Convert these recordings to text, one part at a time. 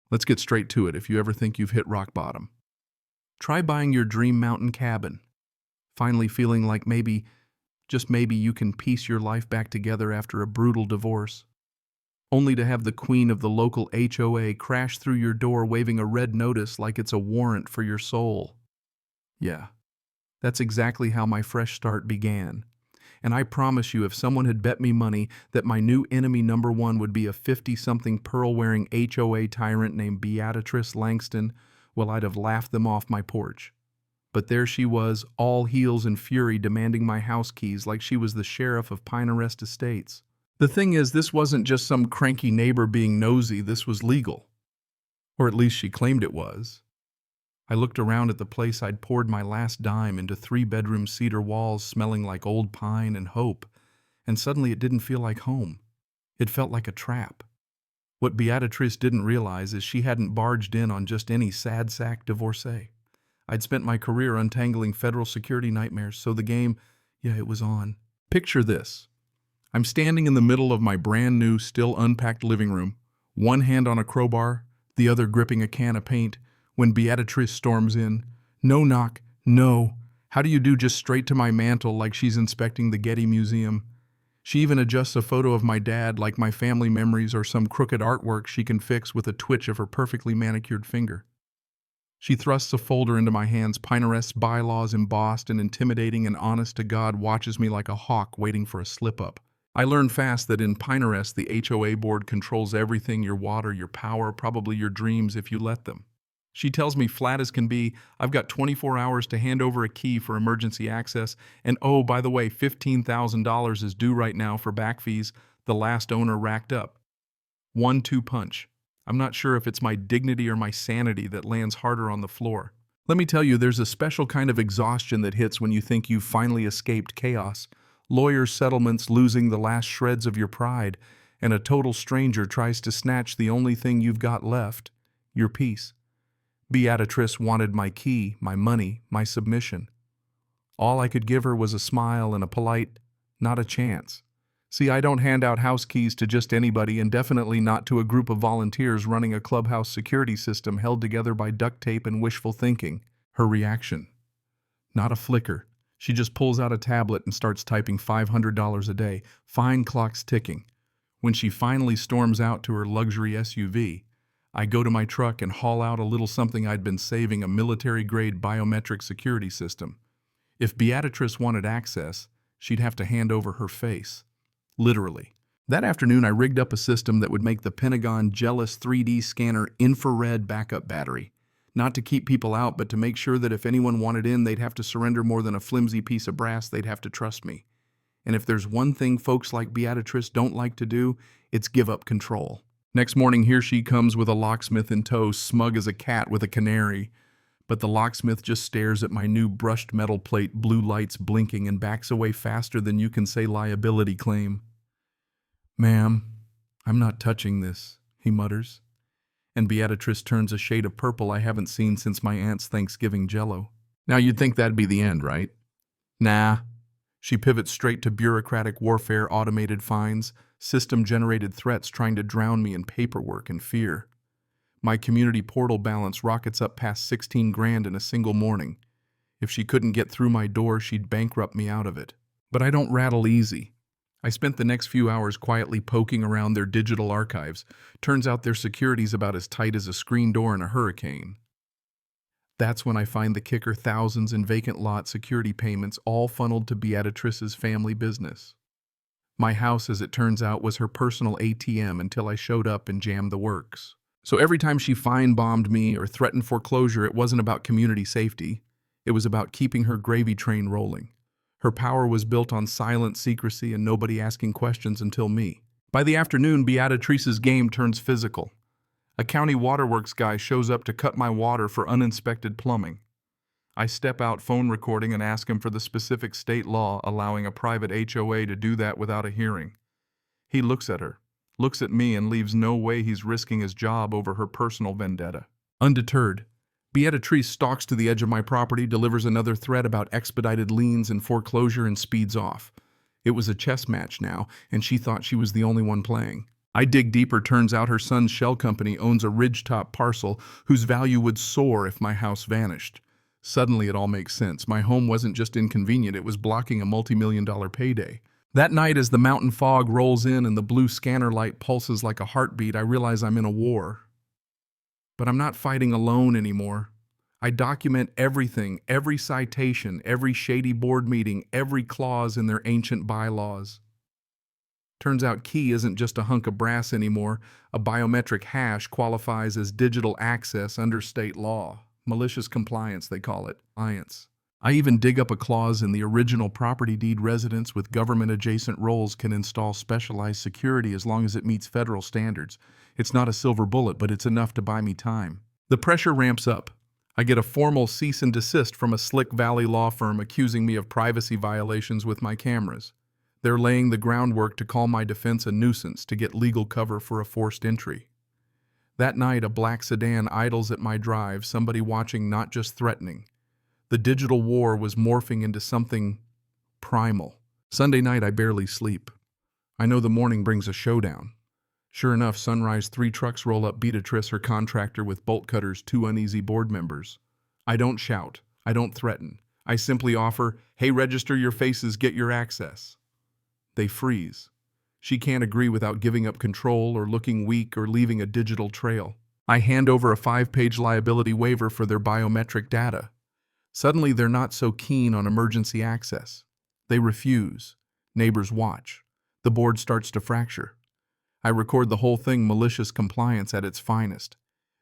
Let's get straight to it if you ever think you've hit rock bottom. Try buying your dream mountain cabin. Finally feeling like maybe, just maybe, you can piece your life back together after a brutal divorce. Only to have the queen of the local HOA crash through your door waving a red notice like it's a warrant for your soul. Yeah, that's exactly how my fresh start began. And I promise you, if someone had bet me money that my new enemy number one would be a 50-something pearl-wearing HOA tyrant named Beatrice Langston, well, I'd have laughed them off my porch. But there she was, all heels and fury, demanding my house keys like she was the sheriff of Pinarest Estates. The thing is, this wasn't just some cranky neighbor being nosy, this was legal. Or at least she claimed it was. I looked around at the place I'd poured my last dime into 3-bedroom cedar walls smelling like old pine and hope, and suddenly it didn't feel like home. It felt like a trap. What Beatrice didn't realize is she hadn't barged in on just any sad sack divorcee. I'd spent my career untangling federal security nightmares, so the game, it was on. Picture this. I'm standing in the middle of my brand new, still unpacked living room, one hand on a crowbar, the other gripping a can of paint, when Beatrice storms in. No knock, no. How do you do, just straight to my mantle like she's inspecting the Getty Museum. She even adjusts a photo of my dad like my family memories or some crooked artwork she can fix with a twitch of her perfectly manicured finger. She thrusts a folder into my hands, Pinarest's bylaws embossed and intimidating, and honest-to-God watches me like a hawk waiting for a slip-up. I learned fast that in Pinarest, the HOA board controls everything: your water, your power, probably your dreams if you let them. She tells me flat as can be, I've got 24 hours to hand over a key for emergency access, and oh, by the way, $15,000 is due right now for back fees the last owner racked up. 1-2 punch. I'm not sure if it's my dignity or my sanity that lands harder on the floor. Let me tell you, there's a special kind of exhaustion that hits when you think you've finally escaped chaos. Lawyers' settlements, losing the last shreds of your pride, and a total stranger tries to snatch the only thing you've got left, your peace. Beatrice wanted my key, my money, my submission. All I could give her was a smile and a polite, not a chance. See, I don't hand out house keys to just anybody, and definitely not to a group of volunteers running a clubhouse security system held together by duct tape and wishful thinking. Her reaction? Not a flicker. She just pulls out a tablet and starts typing $500 a day, fine clocks ticking. When she finally storms out to her luxury SUV, I go to my truck and haul out a little something I'd been saving, a military-grade biometric security system. If Beatrice wanted access, she'd have to hand over her face. Literally. That afternoon, I rigged up a system that would make the Pentagon jealous 3D scanner infrared backup battery. Not to keep people out, but to make sure that if anyone wanted in, they'd have to surrender more than a flimsy piece of brass. They'd have to trust me. And if there's one thing folks like Beatrice don't like to do, it's give up control. Next morning, here she comes with a locksmith in tow, smug as a cat with a canary. But the locksmith just stares at my new brushed metal plate, blue lights blinking, and backs away faster than you can say liability claim. "Ma'am, I'm not touching this," he mutters. And Beatrice turns a shade of purple I haven't seen since my aunt's Thanksgiving jello. Now you'd think that'd be the end, right? Nah. She pivots straight to bureaucratic warfare, automated fines, system-generated threats trying to drown me in paperwork and fear. My community portal balance rockets up past 16 grand in a single morning. If she couldn't get through my door, she'd bankrupt me out of it. But I don't rattle easy. I spent the next few hours quietly poking around their digital archives. Turns out their security's about as tight as a screen door in a hurricane. That's when I find the kicker: thousands in vacant lot security payments, all funneled to Beatrice's family business. My house, as it turns out, was her personal ATM until I showed up and jammed the works. So every time she fine-bombed me or threatened foreclosure, it wasn't about community safety. It was about keeping her gravy train rolling. Her power was built on silent secrecy and nobody asking questions until me. By the afternoon, Beatrice's game turns physical. A county waterworks guy shows up to cut my water for uninspected plumbing. I step out, phone recording, and ask him for the specific state law allowing a private HOA to do that without a hearing. He looks at her, looks at me, and leaves no way he's risking his job over her personal vendetta. Undeterred, Beatrice stalks to the edge of my property, delivers another threat about expedited liens and foreclosure, and speeds off. It was a chess match now, and she thought she was the only one playing. I dig deeper, turns out her son's shell company owns a ridgetop parcel whose value would soar if my house vanished. Suddenly it all makes sense. My home wasn't just inconvenient, it was blocking a multi-million-dollar payday. That night, as the mountain fog rolls in and the blue scanner light pulses like a heartbeat, I realize I'm in a war. But I'm not fighting alone anymore. I document everything, every citation, every shady board meeting, every clause in their ancient bylaws. Turns out key isn't just a hunk of brass anymore. A biometric hash qualifies as digital access under state law. Malicious compliance, they call it. Compliance. I even dig up a clause in the original property deed. Residents with government-adjacent roles can install specialized security as long as it meets federal standards. It's not a silver bullet, but it's enough to buy me time. The pressure ramps up. I get a formal cease and desist from a Slick Valley law firm accusing me of privacy violations with my cameras. They're laying the groundwork to call my defense a nuisance to get legal cover for a forced entry. That night, a black sedan idles at my drive, somebody watching, not just threatening. The digital war was morphing into something primal. Sunday night, I barely sleep. I know the morning brings a showdown. Sure enough, sunrise, 3 trucks roll up, Beatrice, her contractor, with bolt cutters, 2 uneasy board members. I don't shout. I don't threaten. I simply offer, hey, register your faces, get your access. They freeze. She can't agree without giving up control or looking weak or leaving a digital trail. I hand over a 5-page liability waiver for their biometric data. Suddenly, they're not so keen on emergency access. They refuse. Neighbors watch. The board starts to fracture. I record the whole thing, malicious compliance at its finest.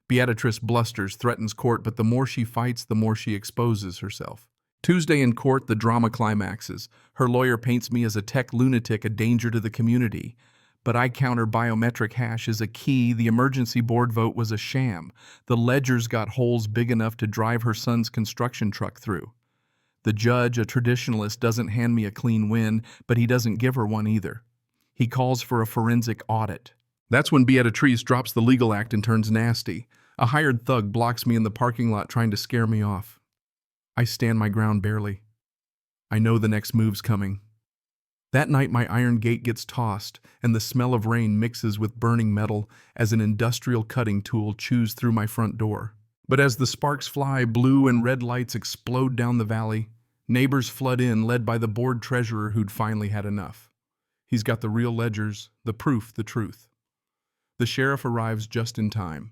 Beatrice blusters, threatens court, but the more she fights, the more she exposes herself. Tuesday in court, the drama climaxes. Her lawyer paints me as a tech lunatic, a danger to the community. But I counter, biometric hash is a key. The emergency board vote was a sham. The ledger's got holes big enough to drive her son's construction truck through. The judge, a traditionalist, doesn't hand me a clean win, but he doesn't give her one either. He calls for a forensic audit. That's when Beatrice drops the legal act and turns nasty. A hired thug blocks me in the parking lot trying to scare me off. I stand my ground barely. I know the next move's coming. That night, my iron gate gets tossed, and the smell of rain mixes with burning metal as an industrial cutting tool chews through my front door. But as the sparks fly, blue and red lights explode down the valley. Neighbors flood in, led by the board treasurer who'd finally had enough. He's got the real ledgers, the proof, the truth. The sheriff arrives just in time.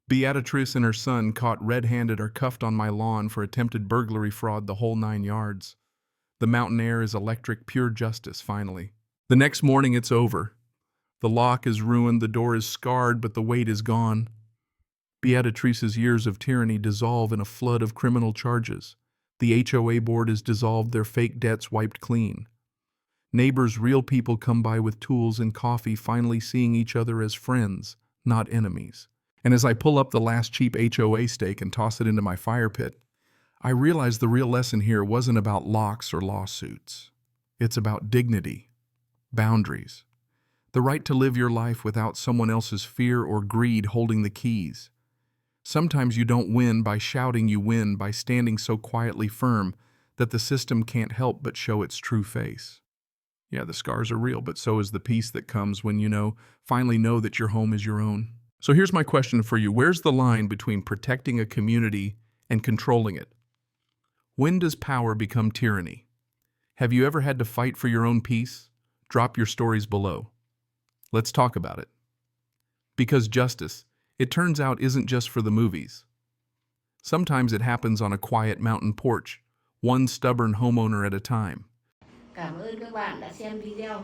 Beatrice and her son, caught red-handed, are cuffed on my lawn for attempted burglary, fraud, the whole 9 yards. The mountain air is electric, pure justice, finally. The next morning, it's over. The lock is ruined, the door is scarred, but the weight is gone. Beatrice's years of tyranny dissolve in a flood of criminal charges. The HOA board is dissolved, their fake debts wiped clean. Neighbors, real people, come by with tools and coffee, finally seeing each other as friends, not enemies. And as I pull up the last cheap HOA stake and toss it into my fire pit, I realize the real lesson here wasn't about locks or lawsuits. It's about dignity, boundaries, the right to live your life without someone else's fear or greed holding the keys. Sometimes you don't win by shouting, you win by standing so quietly firm that the system can't help but show its true face. Yeah, the scars are real, but so is the peace that comes when you finally know that your home is your own. So here's my question for you. Where's the line between protecting a community and controlling it? When does power become tyranny? Have you ever had to fight for your own peace? Drop your stories below. Let's talk about it. Because justice, it turns out, isn't just for the movies. Sometimes it happens on a quiet mountain porch, one stubborn homeowner at a time. Cảm ơn các bạn đã xem video.